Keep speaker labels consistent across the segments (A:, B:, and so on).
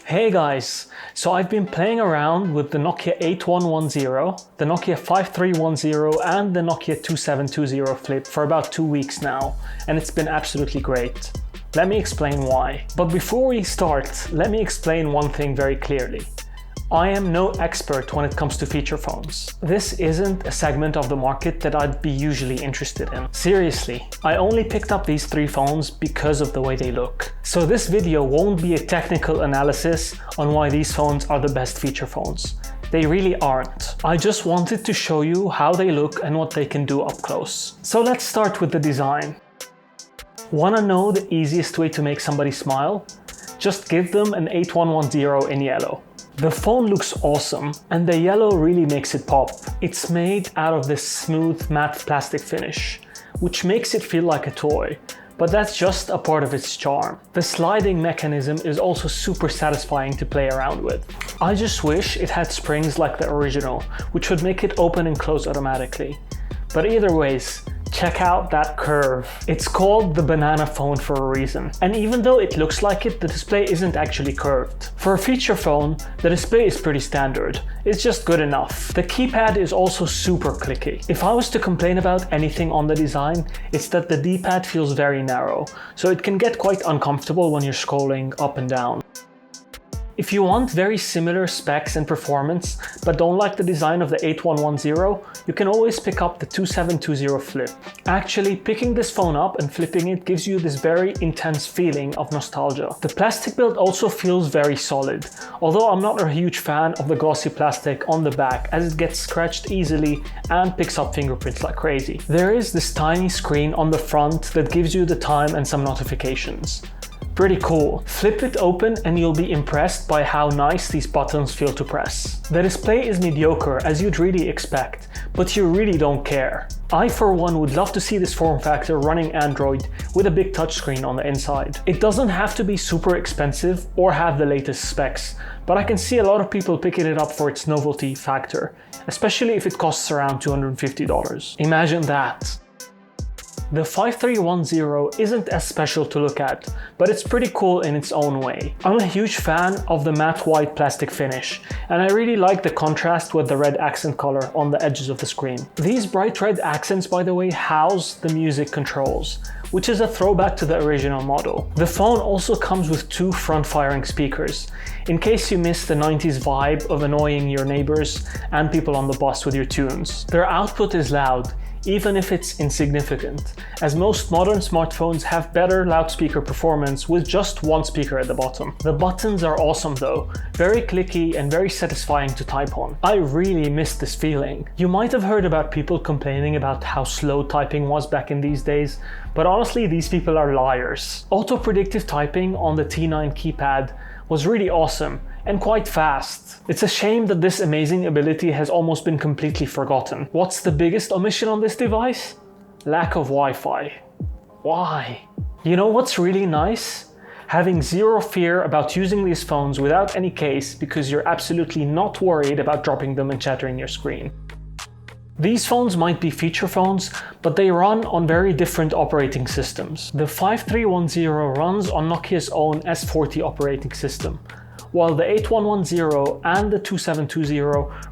A: Hey guys, so I've been playing around with the Nokia 8110, the Nokia 5310 and the Nokia 2720 Flip for about 2 weeks now, and it's been absolutely great. Let me explain why. But before we start, let me explain one thing very clearly. I am no expert when it comes to feature phones. This isn't a segment of the market that I'd be usually interested in. Seriously, I only picked up these 3 phones because of the way they look. So this video won't be a technical analysis on why these phones are the best feature phones. They really aren't. I just wanted to show you how they look and what they can do up close. So let's start with the design. Wanna know the easiest way to make somebody smile? Just give them an 8110 in yellow. The phone looks awesome, and the yellow really makes it pop. It's made out of this smooth matte plastic finish, which makes it feel like a toy, but that's just a part of its charm. The sliding mechanism is also super satisfying to play around with. I just wish it had springs like the original, which would make it open and close automatically. But either ways, check out that curve. It's called the banana phone for a reason. And even though it looks like it, the display isn't actually curved. For a feature phone, the display is pretty standard. It's just good enough. The keypad is also super clicky. If I was to complain about anything on the design, it's that the D-pad feels very narrow, so it can get quite uncomfortable when you're scrolling up and down. If you want very similar specs and performance, but don't like the design of the 8110, you can always pick up the 2720 Flip. Actually, picking this phone up and flipping it gives you this very intense feeling of nostalgia. The plastic build also feels very solid, although I'm not a huge fan of the glossy plastic on the back as it gets scratched easily and picks up fingerprints like crazy. There is this tiny screen on the front that gives you the time and some notifications. Pretty cool. Flip it open and you'll be impressed by how nice these buttons feel to press. The display is mediocre as you'd really expect, but you really don't care. I for one would love to see this form factor running Android with a big touchscreen on the inside. It doesn't have to be super expensive or have the latest specs, but I can see a lot of people picking it up for its novelty factor, especially if it costs around $250. Imagine that. The 5310 isn't as special to look at, but it's pretty cool in its own way. I'm a huge fan of the matte white plastic finish, and I really like the contrast with the red accent color on the edges of the screen. These bright red accents, by the way, house the music controls, which is a throwback to the original model. The phone also comes with 2 front-firing speakers, in case you miss the 90s vibe of annoying your neighbors and people on the bus with your tunes. Their output is loud, even if it's insignificant, as most modern smartphones have better loudspeaker performance with just 1 speaker at the bottom. The buttons are awesome though, very clicky and very satisfying to type on. I really miss this feeling. You might have heard about people complaining about how slow typing was back in these days, but honestly these people are liars. Auto-predictive typing on the T9 keypad was really awesome and quite fast. It's a shame that this amazing ability has almost been completely forgotten. What's the biggest omission on this device? Lack of Wi-Fi. Why? You know what's really nice? Having zero fear about using these phones without any case because you're absolutely not worried about dropping them and shattering your screen. These phones might be feature phones, but they run on very different operating systems. The 5310 runs on Nokia's own S40 operating system, while the 8110 and the 2720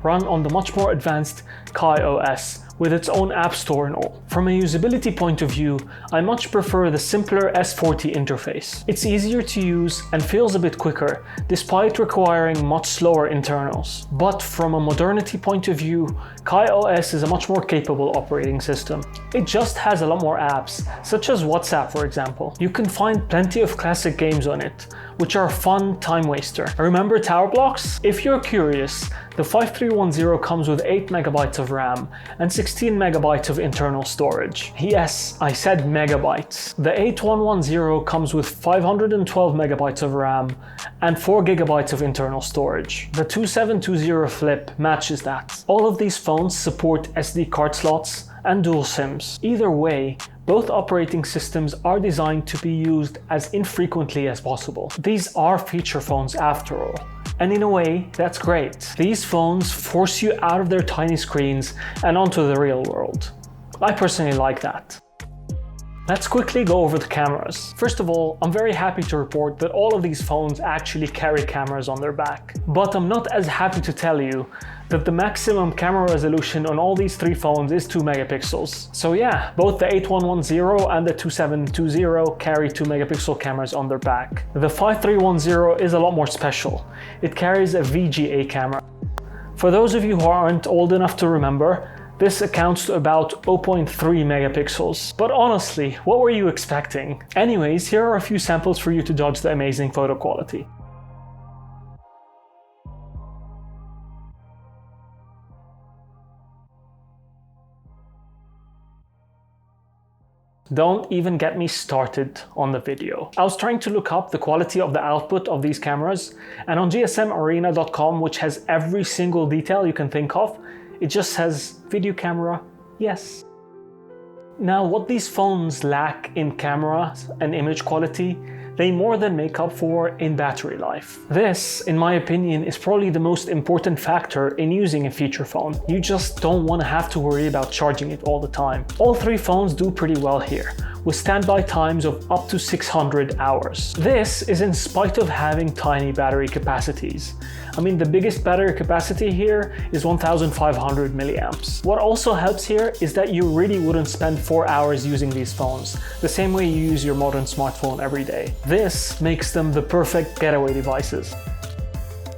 A: run on the much more advanced KaiOS with its own app store and all. From a usability point of view, I much prefer the simpler S40 interface. It's easier to use and feels a bit quicker, despite requiring much slower internals. But from a modernity point of view, KaiOS is a much more capable operating system. It just has a lot more apps, such as WhatsApp for example. You can find plenty of classic games on it, which are a fun time waster. Remember Tower Blocks? If you're curious, the 5310 comes with 8 MB of RAM and 16 MB of internal storage. Yes, I said megabytes. The 8110 comes with 512 MB of RAM and 4 GB of internal storage. The 2720 Flip matches that. All of these phones support SD card slots and dual SIMs. Either way, both operating systems are designed to be used as infrequently as possible. These are feature phones after all. And in a way, that's great. These phones force you out of their tiny screens and onto the real world. I personally like that. Let's quickly go over the cameras. First of all, I'm very happy to report that all of these phones actually carry cameras on their back. But I'm not as happy to tell you that the maximum camera resolution on all these three phones is 2 megapixels. So yeah, both the 8110 and the 2720 carry 2 megapixel cameras on their back. The 5310 is a lot more special. It carries a VGA camera. For those of you who aren't old enough to remember, this accounts to about 0.3 megapixels. But honestly, what were you expecting? Anyways, here are a few samples for you to judge the amazing photo quality. Don't even get me started on the video. I was trying to look up the quality of the output of these cameras, and on gsmarena.com, which has every single detail you can think of, it just says video camera, yes. Now, what these phones lack in camera and image quality, they more than make up for in battery life. This, in my opinion, is probably the most important factor in using a feature phone. You just don't want to have to worry about charging it all the time. All three phones do pretty well here, with standby times of up to 600 hours. This is in spite of having tiny battery capacities. I mean, the biggest battery capacity here is 1500 milliamps. What also helps here is that you really wouldn't spend 4 hours using these phones, the same way you use your modern smartphone every day. This makes them the perfect getaway devices.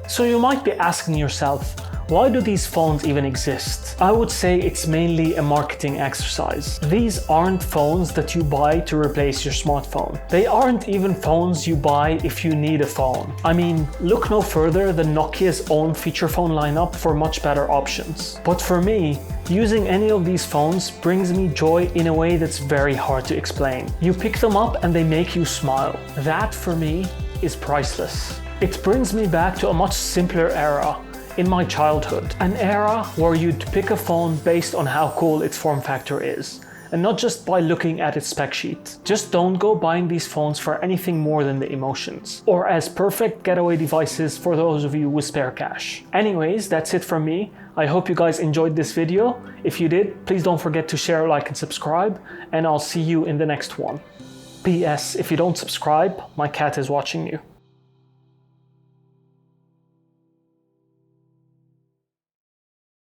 A: So you might be asking yourself, why do these phones even exist? I would say it's mainly a marketing exercise. These aren't phones that you buy to replace your smartphone. They aren't even phones you buy if you need a phone. I mean, look no further than Nokia's own feature phone lineup for much better options. But for me, using any of these phones brings me joy in a way that's very hard to explain. You pick them up and they make you smile. That, for me, is priceless. It brings me back to a much simpler era, in my childhood. An era where you'd pick a phone based on how cool its form factor is, and not just by looking at its spec sheet. Just don't go buying these phones for anything more than the emotions, or as perfect getaway devices for those of you with spare cash. Anyways, that's it from me. I hope you guys enjoyed this video. If you did, please don't forget to share, like, and subscribe, and I'll see you in the next one. P.S. If you don't subscribe, my cat is watching you.